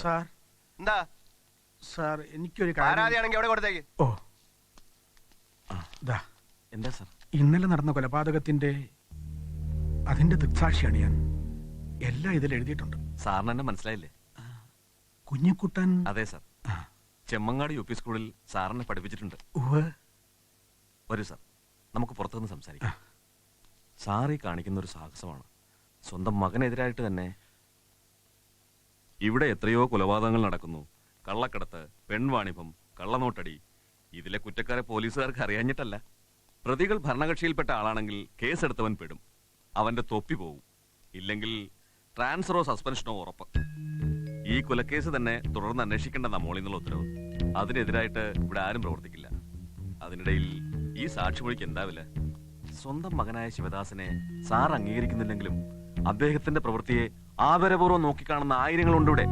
Sir എന്താ sir എനിക്കൊരു ആരാധിയാണെങ്കിൽ എവിടെ കൊടുത്തേക്ക്. ഓ ദാ എന്താ സാർ? ഇന്നലെ നടന്ന കൊലപാതകത്തിന്റെ അതിന്റെ ദൃക്സാക്ഷിയാണ് ഞാൻ. എല്ലാം ഇതിൽ എഴുതിയിട്ടുണ്ട്. സാറിന് എന്നെ മനസ്സിലായില്ലേ? കുഞ്ഞിക്കുട്ടൻ. അതെ സാർ, ചെമ്മങ്ങാട് യു പി സ്കൂളിൽ സാറിനെ പഠിപ്പിച്ചിട്ടുണ്ട്. ഉവ്വ്. വരൂ സാർ, നമുക്ക് പുറത്തുനിന്ന് സംസാരിക്കാം. സാർ ഈ കാണിക്കുന്ന ഒരു സാഹസമാണ്. സ്വന്തം മകനെതിരായിട്ട് തന്നെ. ഇവിടെ എത്രയോ കൊലപാതകങ്ങൾ നടക്കുന്നു. കള്ളക്കടത്ത്, പെൺവാണിഭം, കള്ളനോട്ടടി. ഇതിലെ കുറ്റക്കാരെ പോലീസുകാർക്ക് അറിയാഞ്ഞിട്ടല്ല. പ്രതികൾ ഭരണകക്ഷിയിൽപ്പെട്ട ആളാണെങ്കിൽ കേസെടുത്തവൻ പെടും. അവന്റെ തൊപ്പി പോവും. ഇല്ലെങ്കിൽ ട്രാൻസ്ഫറോ സസ്പെൻഷനോ ഉറപ്പ്. ഈ കൊലക്കേസ് തന്നെ തുടർന്ന് അന്വേഷിക്കേണ്ട മോളിൽ നിന്നുള്ള ഉത്തരവ്. അതിനെതിരായിട്ട് ഇവിടെ ആരും പ്രവർത്തിക്കില്ല. അതിനിടയിൽ ഈ സാക്ഷിമൊഴിക്ക് എന്താവില്ല? സ്വന്തം മകനായ ശിവദാസനെ സാർ അംഗീകരിക്കുന്നില്ലെങ്കിലും അദ്ദേഹത്തിന്റെ പ്രവൃത്തിയെ ആദരപൂർവ്വം നോക്കിക്കാണുന്ന ആയിരങ്ങളുണ്ട് ഇവിടെ.